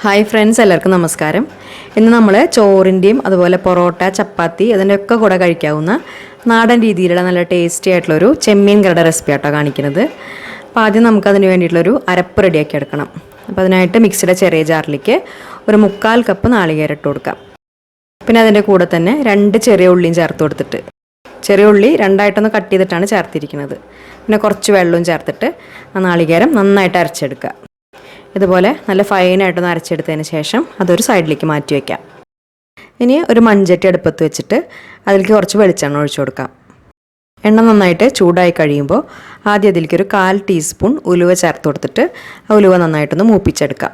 Hi friends, എല്ലാവർക്കും നമസ്കാരം. ഇന്ന് നമ്മൾ ചോറിൻ്റെയും അതുപോലെ പൊറോട്ട, ചപ്പാത്തി അതിൻ്റെയൊക്കെ കൂടെ കഴിക്കാവുന്ന നാടൻ രീതിയിലുള്ള നല്ല ടേസ്റ്റി ആയിട്ടുള്ളൊരു ചെമ്മീൻ കറിയുടെ റെസിപ്പി ആട്ടോ കാണിക്കുന്നത്. അപ്പോൾ ആദ്യം നമുക്കതിന് വേണ്ടിയിട്ടുള്ളൊരു അരപ്പ് റെഡിയാക്കി എടുക്കണം. അപ്പോൾ അതിനായിട്ട് മിക്സിയുടെ ചെറിയ ജാറിലേക്ക് ഒരു 1/4 കപ്പ് നാളികേരം ഇട്ട് കൊടുക്കാം. പിന്നെ അതിൻ്റെ കൂടെ തന്നെ 2 ചെറിയ ഉള്ളിയും ചേർത്ത് കൊടുത്തിട്ട്, ചെറിയ ഉള്ളി 2ആയിട്ടൊന്ന് കട്ട് ചെയ്തിട്ടാണ് ചേർത്തിരിക്കുന്നത്. പിന്നെ കുറച്ച് വെള്ളവും ചേർത്തിട്ട് ആ നാളികേരം നന്നായിട്ട് അരച്ചെടുക്കുക. ഇതുപോലെ നല്ല ഫൈനായിട്ടൊന്ന് അരച്ചെടുത്തതിന് ശേഷം അതൊരു സൈഡിലേക്ക് മാറ്റി വയ്ക്കാം. ഇനി ഒരു മൺചട്ടി അടുപ്പത്ത് വെച്ചിട്ട് അതിലേക്ക് കുറച്ച് വെളിച്ചെണ്ണ ഒഴിച്ചു കൊടുക്കാം. എണ്ണ നന്നായിട്ട് ചൂടായി കഴിയുമ്പോൾ ആദ്യം അതിലേക്ക് ഒരു 1/4 ടീസ്പൂൺ ഉലുവ ചേർത്ത് കൊടുത്തിട്ട് ആ ഉലുവ നന്നായിട്ടൊന്ന് മൂപ്പിച്ചെടുക്കാം.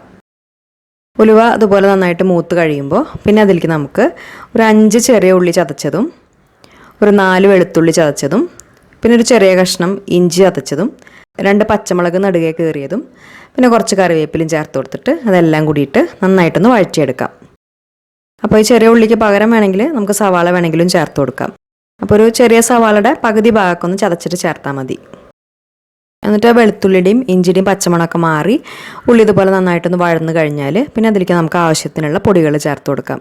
ഉലുവ അതുപോലെ നന്നായിട്ട് മൂത്ത് കഴിയുമ്പോൾ പിന്നെ അതിലേക്ക് നമുക്ക് ഒരു 5 ചെറിയ ഉള്ളി ചതച്ചതും, ഒരു 4 വെളുത്തുള്ളി ചതച്ചതും, പിന്നെ ഒരു ചെറിയ കഷ്ണം ഇഞ്ചി ചതച്ചതും, 2 പച്ചമുളക് നടുകെ കീറിയതും, പിന്നെ കുറച്ച് കറിവേപ്പിലും ചേർത്ത് കൊടുത്തിട്ട് അതെല്ലാം കൂടിയിട്ട് നന്നായിട്ടൊന്ന് വഴറ്റിയെടുക്കാം. അപ്പോൾ ഈ ചെറിയ ഉള്ളിക്ക് പകരം വേണമെങ്കിൽ നമുക്ക് സവാള വേണമെങ്കിലും ചേർത്ത് കൊടുക്കാം. അപ്പോൾ ഒരു ചെറിയ സവാളയുടെ പകുതി ഭാഗമൊന്ന് ചതച്ചിട്ട് ചേർത്താൽ മതി. എന്നിട്ട് വെളുത്തുള്ളിയുടെയും ഇഞ്ചിയുടെയും പച്ചമണമൊക്കെ മാറി ഉള്ളി ഇതുപോലെ നന്നായിട്ടൊന്ന് വഴന്ന് കഴിഞ്ഞാൽ പിന്നെ അതിലേക്ക് നമുക്ക് ആവശ്യത്തിനുള്ള പൊടികൾ ചേർത്ത് കൊടുക്കാം.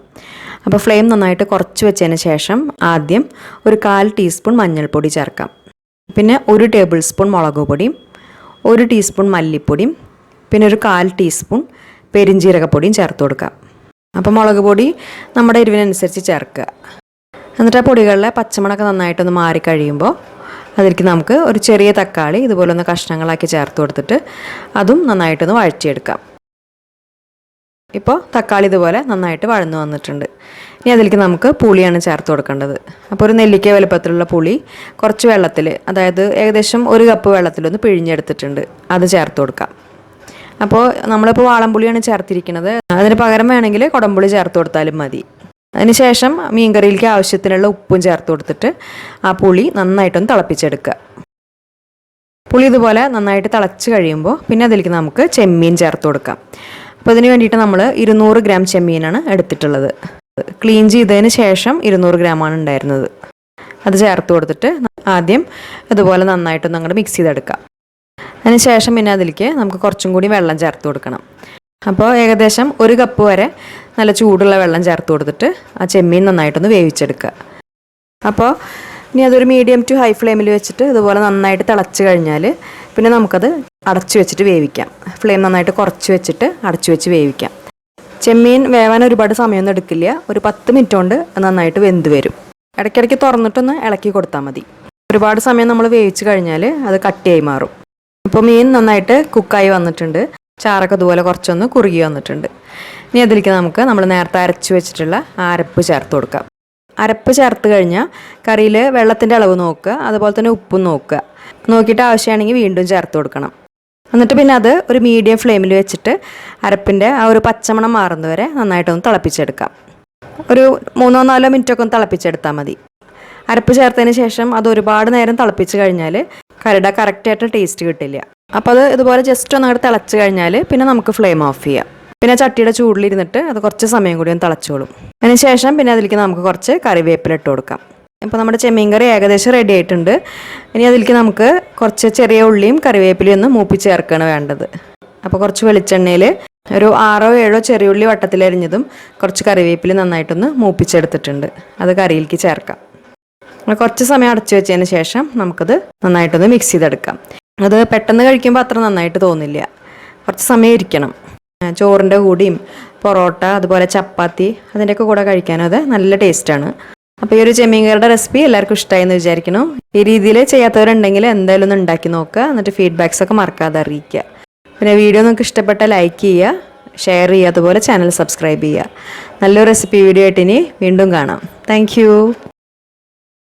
അപ്പോൾ ഫ്ലെയിം നന്നായിട്ട് കുറച്ച് വെച്ചതിന് ശേഷം ആദ്യം ഒരു 1/4 ടീസ്പൂൺ മഞ്ഞൾപ്പൊടി ചേർക്കാം. പിന്നെ 1 ടേബിൾ സ്പൂൺ മുളക് പൊടിയും, 1 ടീസ്പൂൺ മല്ലിപ്പൊടിയും, പിന്നെ ഒരു 1/4 ടീസ്പൂൺ പെരിഞ്ജീരകപ്പൊടിയും ചേർത്ത് കൊടുക്കാം. അപ്പോൾ മുളക് പൊടി നമ്മുടെ എരിവിനനുസരിച്ച് ചേർക്കുക. എന്നിട്ട് ആ പൊടികളിലെ പച്ചമണമൊക്കെ നന്നായിട്ടൊന്ന് മാറിക്കഴിയുമ്പോൾ അതിലേക്ക് നമുക്ക് ഒരു ചെറിയ തക്കാളി ഇതുപോലെ ഒന്ന് കഷ്ണങ്ങളാക്കി ചേർത്ത് കൊടുത്തിട്ട് അതും നന്നായിട്ടൊന്ന് വഴറ്റിയെടുക്കാം. ഇപ്പോൾ തക്കാളി ഇതുപോലെ നന്നായിട്ട് വഴന്നു വന്നിട്ടുണ്ട്. ഇനി അതിലേക്ക് നമുക്ക് പുളിയാണ് ചേർത്ത് കൊടുക്കേണ്ടത്. അപ്പോൾ ഒരു നെല്ലിക്ക വലുപ്പത്തിലുള്ള പുളി കുറച്ച് വെള്ളത്തിൽ, അതായത് ഏകദേശം 1 കപ്പ് വെള്ളത്തിലൊന്ന് പിഴിഞ്ഞെടുത്തിട്ടുണ്ട്, അത് ചേർത്ത് കൊടുക്കാം. അപ്പോൾ നമ്മളിപ്പോൾ വാളംപുളിയാണ് ചേർത്തിരിക്കുന്നത്. അതിന് പകരം വേണമെങ്കിൽ കുടംപുളി ചേർത്ത് കൊടുത്താലും മതി. അതിനുശേഷം മീൻകറിയിലേക്ക് ആവശ്യത്തിനുള്ള ഉപ്പും ചേർത്ത് കൊടുത്തിട്ട് ആ പുളി നന്നായിട്ടൊന്ന് തിളപ്പിച്ചെടുക്കുക. പുളി ഇതുപോലെ നന്നായിട്ട് തിളച്ച് കഴിയുമ്പോൾ പിന്നെ അതിലേക്ക് നമുക്ക് ചെമ്മീൻ ചേർത്ത് കൊടുക്കാം. അപ്പോൾ ഇതിന് വേണ്ടിയിട്ട് നമ്മൾ 200 ഗ്രാം ചെമ്മീനാണ് എടുത്തിട്ടുള്ളത്. ക്ലീൻ ചെയ്തതിന് ശേഷം 200 ഗ്രാമാണ് ഉണ്ടായിരുന്നത്. അത് ചേർത്ത് കൊടുത്തിട്ട് ആദ്യം ഇതുപോലെ നന്നായിട്ടൊന്ന് അങ്ങോട്ട് മിക്സ് ചെയ്തെടുക്കാം. അതിനുശേഷം പിന്നെ അതിലേക്ക് നമുക്ക് കുറച്ചും കൂടി വെള്ളം ചേർത്ത് കൊടുക്കണം. അപ്പോൾ ഏകദേശം 1 കപ്പ് വരെ നല്ല ചൂടുള്ള വെള്ളം ചേർത്ത് കൊടുത്തിട്ട് ആ ചെമ്മീൻ നന്നായിട്ടൊന്ന് വേവിച്ചെടുക്കുക. അപ്പോൾ ഇനി അതൊരു മീഡിയം ടു ഹൈ ഫ്ലെയിമിൽ വെച്ചിട്ട് ഇതുപോലെ നന്നായിട്ട് തിളച്ച് കഴിഞ്ഞാൽ പിന്നെ നമുക്കത് അടച്ചു വെച്ചിട്ട് വേവിക്കാം. ഫ്ലെയിം നന്നായിട്ട് കുറച്ച് വെച്ചിട്ട് അടച്ചു വെച്ച് വേവിക്കാം. ചെമ്മീൻ വേവാൻ ഒരുപാട് സമയമൊന്നും എടുക്കില്ല. ഒരു 10 മിനിറ്റ് കൊണ്ട് നന്നായിട്ട് വെന്ത് വരും. ഇടയ്ക്കിടയ്ക്ക് തുറന്നിട്ടൊന്ന് ഇളക്കി കൊടുത്താൽ മതി. ഒരുപാട് സമയം നമ്മൾ വേവിച്ച് കഴിഞ്ഞാൽ അത് കട്ടിയായി മാറും. ഇപ്പോൾ മീൻ നന്നായിട്ട് കുക്കായി വന്നിട്ടുണ്ട്. ചാറൊക്കെ ഇതുപോലെ കുറച്ചൊന്ന് കുറുകി വന്നിട്ടുണ്ട്. ഇനി അതിലേക്ക് നമുക്ക് നമ്മൾ നേരത്തെ അരച്ച് വെച്ചിട്ടുള്ള അരപ്പ് ചേർത്ത് കൊടുക്കാം. അരപ്പ് ചേർത്ത് കഴിഞ്ഞാൽ കറിയിൽ വെള്ളത്തിൻ്റെ അളവ് നോക്കുക, അതുപോലെ തന്നെ ഉപ്പും നോക്കുക. നോക്കിയിട്ട് ആവശ്യമാണെങ്കിൽ വീണ്ടും ചേർത്ത് കൊടുക്കണം. എന്നിട്ട് പിന്നെ അത് ഒരു മീഡിയം ഫ്ലെയിമിൽ വെച്ചിട്ട് അരപ്പിൻ്റെ ആ ഒരു പച്ചമണം മാറുന്നവരെ നന്നായിട്ടൊന്ന് തിളപ്പിച്ചെടുക്കാം. ഒരു 3-4 മിനിറ്റൊക്കെ ഒന്ന് തിളപ്പിച്ചെടുത്താൽ മതി. അരപ്പ് ചേർത്തതിന് ശേഷം അത് ഒരുപാട് നേരം തിളപ്പിച്ച് കഴിഞ്ഞാൽ കറിയുടെ കറക്റ്റായിട്ട് ടേസ്റ്റ് കിട്ടില്ല. അപ്പോൾ അത് ഇതുപോലെ ജസ്റ്റ് ഒന്ന് അങ്ങോട്ട് തിളച്ച് കഴിഞ്ഞാൽ പിന്നെ നമുക്ക് ഫ്ലെയിം ഓഫ് ചെയ്യാം. പിന്നെ ചട്ടിയുടെ ചൂടിലിരുന്നിട്ട് അത് കുറച്ച് സമയം കൂടി ഒന്ന് തിളച്ചോളും. അതിന് ശേഷം പിന്നെ അതിലേക്ക് നമുക്ക് കുറച്ച് കറിവേപ്പില ഇട്ട് കൊടുക്കാം. ഇപ്പോൾ നമ്മുടെ ചെമ്മീൻ കറി ഏകദേശം റെഡി ആയിട്ടുണ്ട്. ഇനി അതിലേക്ക് നമുക്ക് കുറച്ച് ചെറിയ ഉള്ളിയും കറിവേപ്പിലയും ഒന്ന് മൂപ്പിച്ച് ചേർക്കുകയാണ് വേണ്ടത്. അപ്പോൾ കുറച്ച് വെളിച്ചെണ്ണയിൽ ഒരു 6-7 ചെറിയ ഉള്ളി വട്ടത്തിലരിഞ്ഞതും കുറച്ച് കറിവേപ്പില നന്നായിട്ടൊന്ന് മൂപ്പിച്ചെടുത്തിട്ടുണ്ട്. അത് കറിയിലേക്ക് ചേർക്കാം. കുറച്ച് സമയം അടച്ചു വെച്ചതിന് ശേഷം നമുക്കത് നന്നായിട്ടൊന്ന് മിക്സ് ചെയ്തെടുക്കാം. അത് പെട്ടെന്ന് കഴിക്കുമ്പോൾ അത്ര നന്നായിട്ട് തോന്നില്ല, കുറച്ച് സമയം ഇരിക്കണം. ചോറിൻ്റെ കൂടിയും പൊറോട്ട അതുപോലെ ചപ്പാത്തി അതിൻ്റെയൊക്കെ കൂടെ കഴിക്കാനും അത് നല്ല ടേസ്റ്റാണ്. അപ്പോൾ ഈ ഒരു ചെമ്മീൻ കറിയുടെ റെസിപ്പി എല്ലാവർക്കും ഇഷ്ടമായി എന്ന് വിചാരിക്കുന്നു. ഈ രീതിയിൽ ചെയ്യാത്തവരുണ്ടെങ്കിൽ എന്തായാലും ഒന്ന് ഉണ്ടാക്കി നോക്കുക. എന്നിട്ട് ഫീഡ്ബാക്സൊക്കെ മറക്കാതെ അറിയിക്കുക. പിന്നെ വീഡിയോ നിങ്ങൾക്ക് ഇഷ്ടപ്പെട്ടാൽ ലൈക്ക് ചെയ്യുക, ഷെയർ ചെയ്യുക, അതുപോലെ ചാനൽ സബ്സ്ക്രൈബ് ചെയ്യുക. നല്ലൊരു റെസിപ്പി വീഡിയോ ആയിട്ട് ഇനി വീണ്ടും കാണാം. താങ്ക്